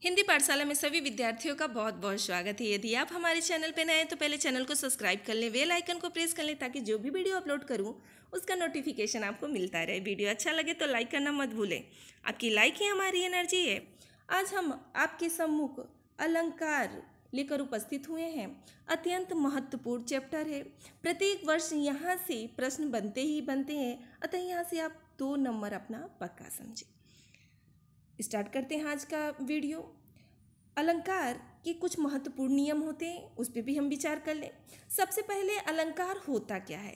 हिंदी पाठशाला में सभी विद्यार्थियों का बहुत बहुत स्वागत है। यदि आप हमारे चैनल पर नए हैं तो पहले चैनल को सब्सक्राइब कर लें, बेल आइकन को प्रेस कर लें ताकि जो भी वीडियो अपलोड करूं उसका नोटिफिकेशन आपको मिलता रहे। वीडियो अच्छा लगे तो लाइक करना मत भूलें, आपकी लाइक ही हमारी एनर्जी है। आज हम आपके सम्मुख अलंकार लेकर उपस्थित हुए हैं। अत्यंत महत्वपूर्ण चैप्टर है। प्रत्येक वर्ष यहाँ से प्रश्न बनते ही बनते हैं, अतः यहाँ से आप 2 नंबर अपना पक्का समझें। स्टार्ट करते हैं आज का वीडियो। अलंकार के कुछ महत्वपूर्ण नियम होते हैं, उस पर भी हम विचार कर लें। सबसे पहले अलंकार होता क्या है?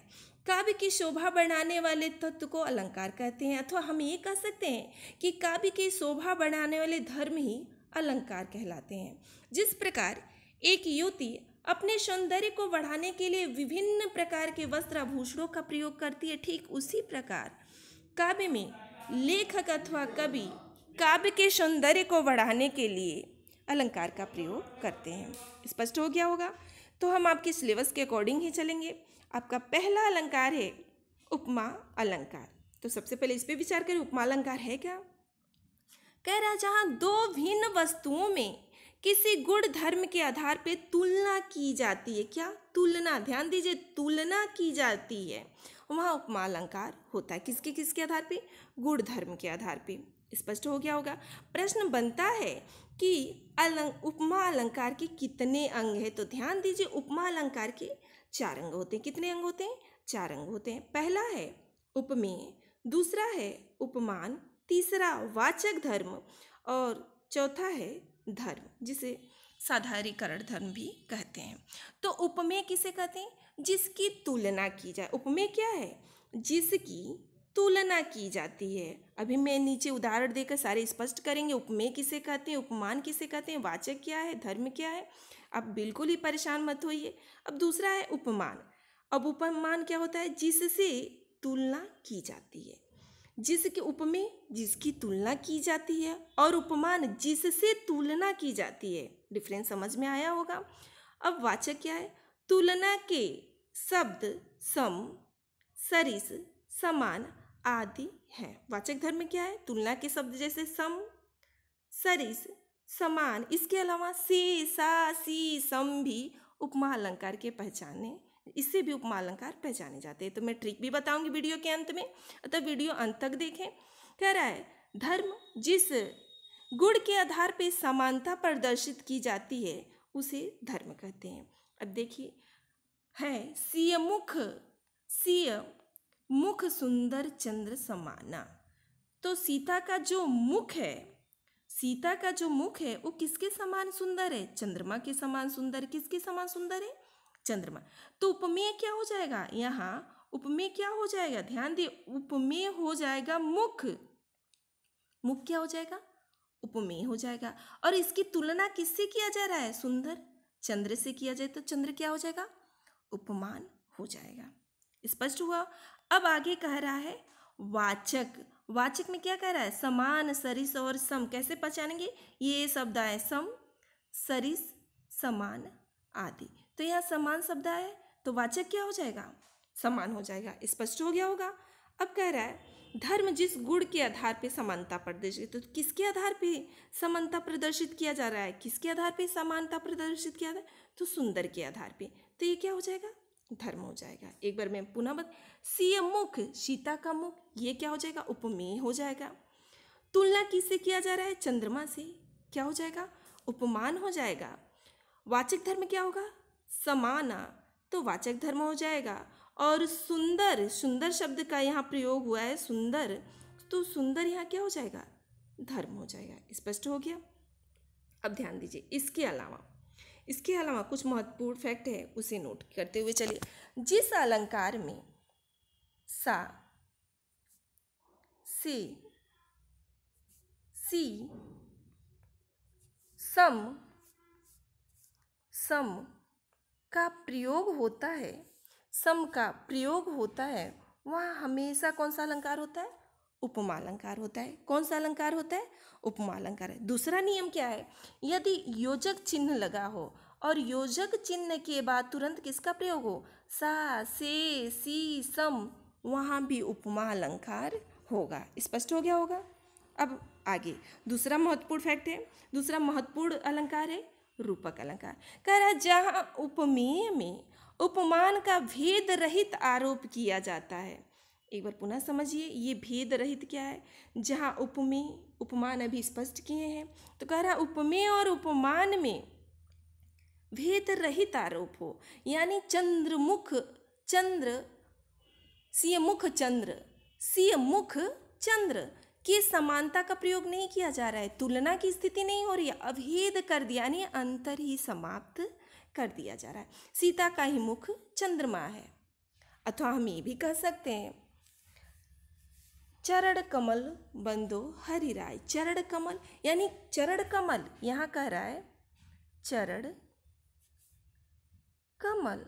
काव्य की शोभा बढ़ाने वाले तत्व को अलंकार कहते हैं, अथवा हम ये कह सकते हैं कि काव्य की शोभा बढ़ाने वाले धर्म ही अलंकार कहलाते हैं। जिस प्रकार एक युवती अपने सौंदर्य को बढ़ाने के लिए विभिन्न प्रकार के वस्त्र आभूषणों का प्रयोग करती है, ठीक उसी प्रकार काव्य में लेखक अथवा कवि काव्य के सौंदर्य को बढ़ाने के लिए अलंकार का प्रयोग करते हैं। स्पष्ट हो गया होगा। तो हम आपके सिलेबस के अकॉर्डिंग ही चलेंगे। आपका पहला अलंकार है उपमा अलंकार। तो सबसे पहले इस पे विचार करें, उपमा अलंकार है क्या? कह रहा जहाँ दो भिन्न वस्तुओं में किसी गुण धर्म के आधार पे तुलना की जाती है। क्या? तुलना। ध्यान दीजिए, तुलना की जाती है, वहाँ उपमा अलंकार होता है। किसके किसके आधार पे? गुण धर्म के आधार पे। स्पष्ट हो गया होगा। प्रश्न बनता है कि उपमा अलंकार के कितने अंग हैं? तो ध्यान दीजिए, उपमा अलंकार के 4 अंग होते हैं। कितने अंग होते हैं? 4 अंग होते हैं। पहला है उपमेय, दूसरा है उपमान, तीसरा वाचक धर्म और चौथा है धर्म, जिसे साधारीकरण धर्म भी कहते हैं। तो उपमेय किसे कहते हैं? जिसकी तुलना की जाए। उपमेय क्या है? जिसकी तुलना की जाती है। अभी मैं नीचे उदाहरण देकर सारे स्पष्ट करेंगे। उपमेय किसे कहते हैं, उपमान किसे कहते हैं, वाचक क्या है, धर्म क्या है। आप बिल्कुल ही परेशान मत होइए। अब दूसरा है उपमान। अब उपमान क्या होता है? जिससे तुलना की जाती है। जिसके उपमेय जिसकी तुलना की जाती है और उपमान जिससे तुलना की जाती है। डिफरेंस समझ में आया होगा। अब वाचक क्या है? तुलना के शब्द सम, सरिस, समान आदि हैं। वाचक धर्म क्या है? तुलना के शब्द जैसे सम, सरिस, समान, इसके अलावा से, सा, सी, सम भी उपमा अलंकार के पहचाने, इससे भी उपमा अलंकार पहचाने जाते हैं। तो मैं ट्रिक भी बताऊंगी वीडियो के अंत में, अतः वीडियो अंत तक देखें। कह रहा है धर्म जिस गुण के आधार पर समानता प्रदर्शित की जाती है उसे धर्म कहते हैं। अब देखिए है सिय मुख सुंदर चंद्र समाना। तो सीता का जो मुख है वो किसके समान सुंदर है? चंद्रमा के समान सुंदर। किसके समान सुंदर है? चंद्रमा। तो उपमेय क्या हो जाएगा? यहाँ उपमेय क्या हो जाएगा? ध्यान दिए, उपमेय हो जाएगा मुख। मुख क्या हो जाएगा? उपमेय हो जाएगा। और इसकी तुलना किससे किया जा रहा है? सुंदर चंद्र से किया जाए तो चंद्र क्या हो जाएगा? उपमान हो जाएगा। स्पष्ट हुआ। अब आगे कह रहा है वाचक। वाचक में क्या कह रहा है? समान, सरिस और सम। कैसे पहचानेंगे? ये शब्द आए सम, सरिस, समान आदि। तो यहाँ समान शब्द आए तो वाचक क्या हो जाएगा? समान हो जाएगा। स्पष्ट हो गया होगा। अब कह रहा है धर्म जिस गुण के आधार पे समानता प्रदर्शित, तो किसके आधार पे समानता प्रदर्शित किया जा रहा है? किसके आधार पे समानता प्रदर्शित किया जा रहा है? तो सुंदर के आधार पे। तो ये क्या हो जाएगा? धर्म हो जाएगा। एक बार मैं पुनः सिय मुख, सीता का मुख, ये क्या हो जाएगा? उपमेय हो जाएगा। तुलना किससे किया जा रहा है? चंद्रमा से। क्या हो जाएगा? उपमान हो जाएगा। वाचक धर्म क्या होगा? समाना, तो वाचक धर्म हो जाएगा। और सुंदर, सुंदर शब्द का यहाँ प्रयोग हुआ है सुंदर, तो सुंदर यहाँ क्या हो जाएगा? धर्म हो जाएगा। स्पष्ट हो गया। अब ध्यान दीजिए, इसके अलावा कुछ महत्वपूर्ण फैक्ट है, उसे नोट करते हुए चलिए। जिस अलंकार में सा, से, सी, सम का प्रयोग होता है, सम का प्रयोग होता है, वहाँ हमेशा कौन सा अलंकार होता है? उपमा अलंकार होता है। कौन सा अलंकार होता है? उपमा अलंकार है। दूसरा नियम क्या है? यदि योजक चिन्ह लगा हो और योजक चिन्ह के बाद तुरंत किसका प्रयोग हो? सा, से, सी, सम, वहाँ भी उपमा अलंकार होगा। स्पष्ट हो गया होगा। अब आगे दूसरा महत्वपूर्ण फैक्ट है, दूसरा महत्वपूर्ण अलंकार है रूपक अलंकार। कह रहा है जहाँ उपमेय में उपमान का भेद रहित आरोप किया जाता है। एक बार पुनः समझिए, ये भेद रहित क्या है? जहाँ उपमेय उपमान अभी स्पष्ट किए हैं, तो कह रहा उपमेय और उपमान में भेद रहित आरोप हो, यानी सिय मुख चंद्र की समानता का प्रयोग नहीं किया जा रहा है, तुलना की स्थिति नहीं हो रही है, अभेद कर दिया यानी अंतर ही समाप्त कर दिया जा रहा है। सीता का ही मुख चंद्रमा है। अथवा हम ये भी कह सकते हैं चरण कमल बंदो हरि राय। चरण कमल यानी चरण कमल, यहाँ कह रहा है चरण कमल।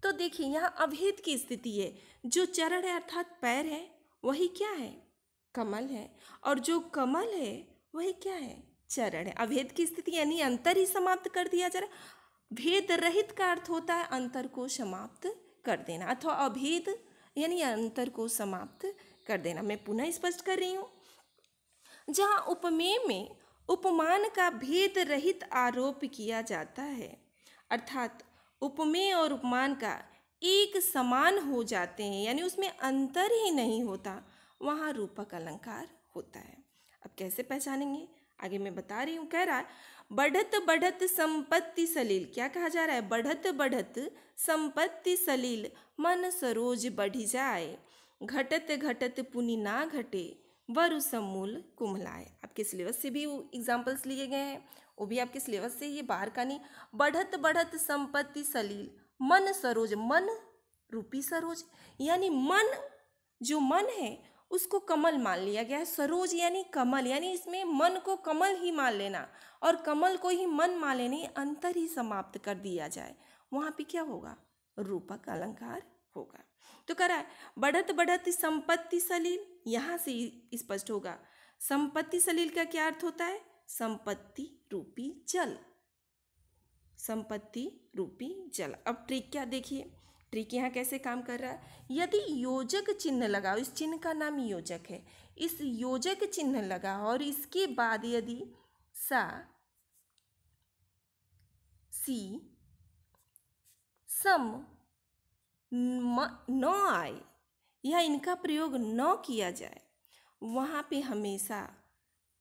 तो देखिए यहाँ अभेद की स्थिति है, जो चरण है अर्थात पैर है वही क्या है? कमल है, और जो कमल है वही क्या है? चरण है। अभेद की स्थिति यानी अंतर ही समाप्त कर दिया जा रहा है। भेद रहित का अर्थ होता है अंतर को समाप्त कर देना, अथवा अभेद यानी अंतर को समाप्त कर देना। मैं पुनः स्पष्ट कर रही हूँ, जहाँ उपमेय में उपमान का भेद रहित आरोप किया जाता है, अर्थात उपमेय और उपमान का एक समान हो जाते हैं यानी उसमें अंतर ही नहीं होता, वहाँ रूपक अलंकार होता है। अब कैसे पहचानेंगे आगे मैं बता रही हूँ। कह रहा है बढ़त बढ़त संपत्ति सलील। क्या कहा जा रहा है? बढ़त बढ़त संपत्ति सलील मन सरोज बढ़ी जाए, घटत घटत पुनि ना घटे वरु समूल कुम्हलाए। आपके सिलेबस से भी एग्जाम्पल्स लिए गए हैं, वो भी आपके सिलेबस से, ये बाहर का नहीं। बढ़त बढ़त संपत्ति सलील मन सरोज, मन रूपी सरोज यानी मन, जो मन है उसको कमल मान लिया गया है। सरोज यानी कमल, यानी इसमें मन को कमल ही मान लेना और कमल को ही मन मान लेने, अंतर ही समाप्त कर दिया जाए, वहाँ पे क्या होगा? रूपक अलंकार होगा। तो कह रहा है बढ़त बढ़त संपत्ति सलील, यहाँ से स्पष्ट होगा संपत्ति सलील का क्या अर्थ होता है? संपत्ति रूपी जल, संपत्ति रूपी जल। अब ट्रिक क्या देखिए, ट्रिक यहाँ कैसे काम कर रहा है। यदि योजक चिन्ह लगाओ, इस चिन्ह का नाम योजक है, इस योजक चिन्ह लगा और इसके बाद यदि सा सी सम न आए या इनका प्रयोग न किया जाए, वहाँ पे हमेशा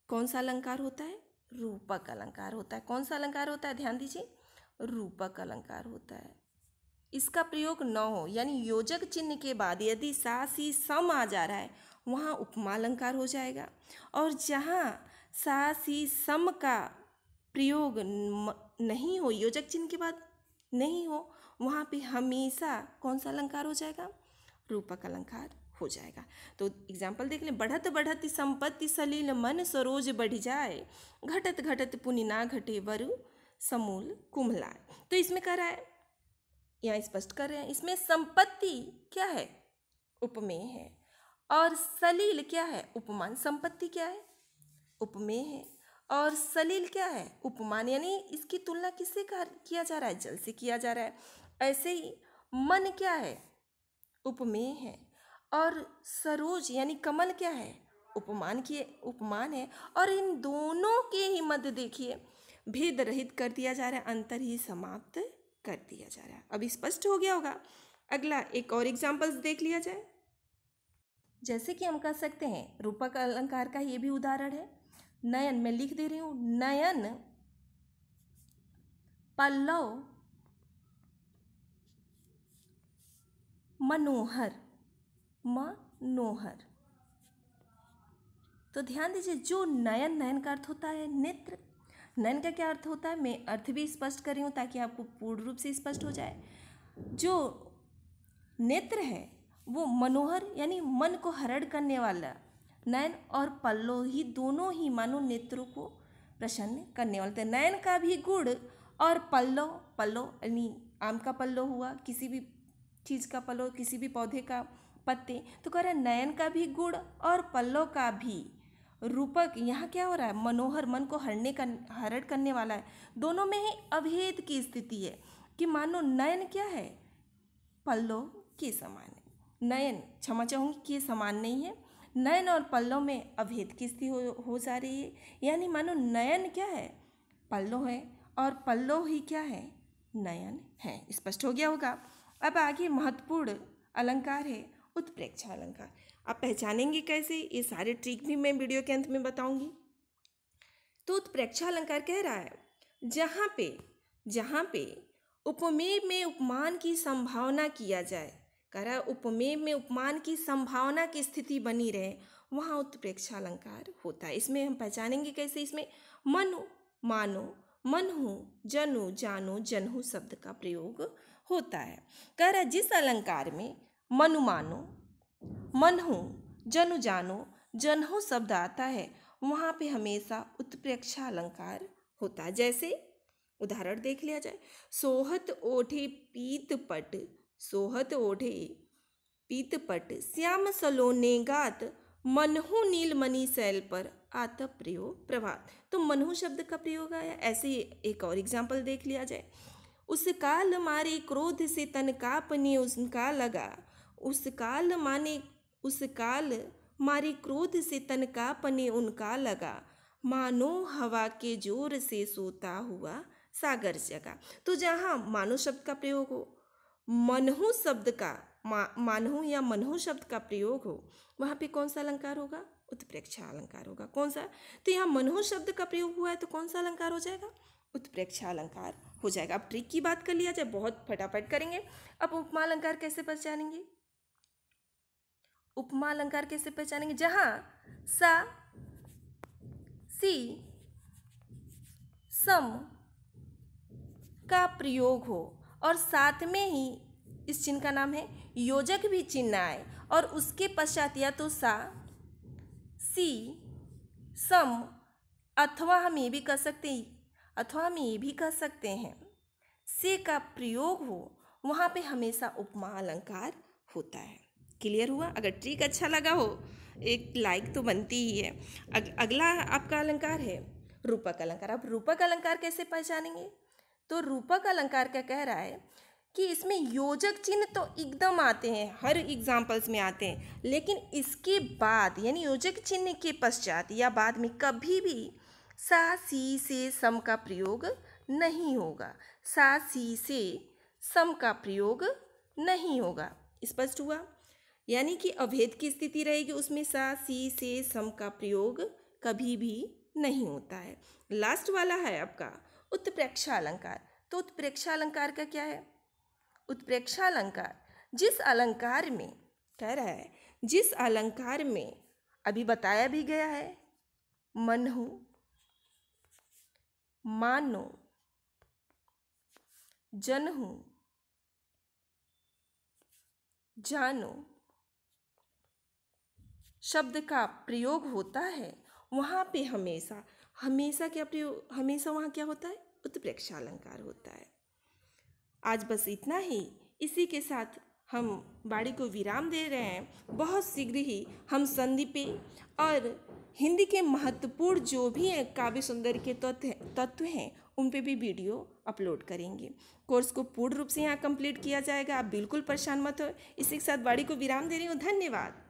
कौन सा अलंकार होता है? रूपक अलंकार होता है। कौन सा अलंकार होता है? ध्यान दीजिए, रूपक अलंकार होता है। इसका प्रयोग न हो यानी योजक चिन्ह के बाद यदि सा सी सम आ जा रहा है, वहाँ उपमा अलंकार हो जाएगा। और जहाँ सा सी सम का प्रयोग नहीं हो, योजक चिन्ह के बाद नहीं हो, वहाँ पे हमेशा कौन सा अलंकार हो जाएगा? रूपक अलंकार हो जाएगा। तो एग्जाम्पल देख लें, बढ़त बढ़त संपत्ति सलील मन सरोज बढ़ी जाए, घटत घटत पुनि ना घटे वरु समूल कुम्हलाए। तो इसमें कह रहा है, यहाँ स्पष्ट कर रहे हैं, इसमें संपत्ति क्या है? उपमेय है, और सलील क्या है? उपमान। संपत्ति क्या है? उपमेय है, और सलील क्या है? उपमान, यानी इसकी तुलना किससे किया जा रहा है? जल से किया जा रहा है। ऐसे ही मन क्या है? उपमेय है, और सरोज यानी कमल क्या है? उपमान है। और इन दोनों के ही मध्य देखिए भेद रहित कर दिया जा रहा है, अंतर ही समाप्त कर दिया जा रहा है। अभी स्पष्ट हो गया होगा। अगला एक और एग्जाम्पल्स देख लिया जाए। जैसे कि हम कह सकते हैं रूपक अलंकार का ये भी उदाहरण है। नयन, मैं लिख दे रही हूँ, नयन पल्लव मनोहर, मनोहर। तो ध्यान दीजिए, जो नयन, नयन का अर्थ होता है नेत्र। नयन का क्या अर्थ होता है? मैं अर्थ भी स्पष्ट कर रही हूँ ताकि आपको पूर्ण रूप से स्पष्ट हो जाए। जो नेत्र है वो मनोहर यानी मन को हरण करने वाला, नयन और पल्लो ही दोनों ही मानो नेत्रों को प्रसन्न करने वाले थे। नयन का भी गुण और पल्लो, पल्लो यानी आम का पल्लो हुआ, किसी भी चीज़ का पल्लो, किसी भी पौधे का पत्ते। तो कह रहा है नयन का भी गुण और पल्लो का भी रूपक, यहाँ क्या हो रहा है? मनोहर, मन को हरण करने वाला है। दोनों में ही अभेद की स्थिति है कि मानो नयन क्या है? पल्लो के समान है। नयन, क्षमा चाहूँगी, के समान नहीं है। नयन और पल्लव में अभेद की स्थिति हो जा रही है। यानी मानो नयन क्या है, पल्लव है, और पल्लव ही क्या है, नयन है। स्पष्ट हो गया होगा। अब आगे महत्वपूर्ण अलंकार है उत्प्रेक्षा अलंकार। आप पहचानेंगे कैसे, ये सारे ट्रिक भी मैं वीडियो के अंत में बताऊंगी। तो उत्प्रेक्षा अलंकार कह रहा है जहाँ पे उपमेय में उपमान की संभावना किया जाए, कह रहा है उपमेय में उपमान की संभावना की स्थिति बनी रहे, वहाँ उत्प्रेक्षा अलंकार होता है। इसमें हम पहचानेंगे कैसे, इसमें मनु, मानो, मनहु, जनु, जानो, जनहु शब्द का प्रयोग होता है। कह रहा है जिस अलंकार में मनु मानो, मनहु, जनु जानो, जनहु शब्द आता है, वहाँ पे हमेशा उत्प्रेक्षा अलंकार होता है। जैसे उदाहरण देख लिया जाए, सोहत ओढ़े पीतपट, सोहत ओढ़े पीतपट, श्याम सलोने गात, मनहु नीलमणि शैल पर आत प्रयोग प्रभात। तो मनहु शब्द का प्रयोग आया। ऐसे एक और एग्जाम्पल देख लिया जाए, उस काल मारे क्रोध से तन कांपने उनका लगा, उस काल मारे क्रोध से तन कांपने उनका लगा, मानो हवा के जोर से सोता हुआ सागर जगा। तो जहाँ मानो शब्द का प्रयोग हो, मनहु शब्द का मानहु या मनहु शब्द का प्रयोग हो, वहाँ पे कौन सा अलंकार होगा, उत्प्रेक्षा अलंकार होगा। कौन सा, तो यहाँ मनहु शब्द का प्रयोग हुआ है तो कौन सा अलंकार हो जाएगा, उत्प्रेक्षा अलंकार हो जाएगा। अब ट्रिक की बात कर लिया जाए, बहुत फटाफट करेंगे। अब उपमा अलंकार कैसे पहचानेंगे, उपमा अलंकार कैसे पहचानेंगे, जहाँ सा, सी, सम का प्रयोग हो और साथ में ही इस चिन्ह का नाम है योजक भी चिन्ह आए, और उसके पश्चात या तो सा, सी, सम, अथवा हम ये भी कह सकते हैं से का प्रयोग हो, वहाँ पे हमेशा उपमा अलंकार होता है। क्लियर हुआ। अगर ट्रिक अच्छा लगा हो, एक लाइक तो बनती ही है। अगला आपका अलंकार है रूपक अलंकार। अब रूपक अलंकार कैसे पहचानेंगे, तो रूपक अलंकार क्या कह रहा है कि इसमें योजक चिन्ह तो एकदम आते हैं, हर एग्जाम्पल्स में आते हैं, लेकिन इसके बाद यानी योजक चिन्ह के पश्चात या बाद में कभी भी सा, सी से सम का प्रयोग नहीं होगा। सा, सी से सम का प्रयोग नहीं होगा। स्पष्ट हुआ। यानी कि अभेद की स्थिति रहेगी, उसमें सा, सी से सम का प्रयोग कभी भी नहीं होता है। लास्ट वाला है आपका उत्प्रेक्षा अलंकार। तो उत्प्रेक्षा अलंकार का क्या है, उत्प्रेक्षा अलंकार जिस अलंकार में, कह रहा है जिस अलंकार में अभी बताया भी गया है, मनहु, मानो, जनहु, जानो शब्द का प्रयोग होता है, वहाँ पे हमेशा क्या प्रयोग, हमेशा वहाँ क्या होता है, उत्प्रेक्षा अलंकार होता है। आज बस इतना ही। इसी के साथ हम वाणी को विराम दे रहे हैं। बहुत शीघ्र ही हम संधि पे और हिंदी के महत्वपूर्ण जो भी काव्य सुंदर के तत्व हैं उन पे भी वीडियो अपलोड करेंगे। कोर्स को पूर्ण रूप से यहाँ कंप्लीट किया जाएगा। आप बिल्कुल परेशान मत हो। इसी के साथ वाणी को विराम दे रही हूँ। धन्यवाद।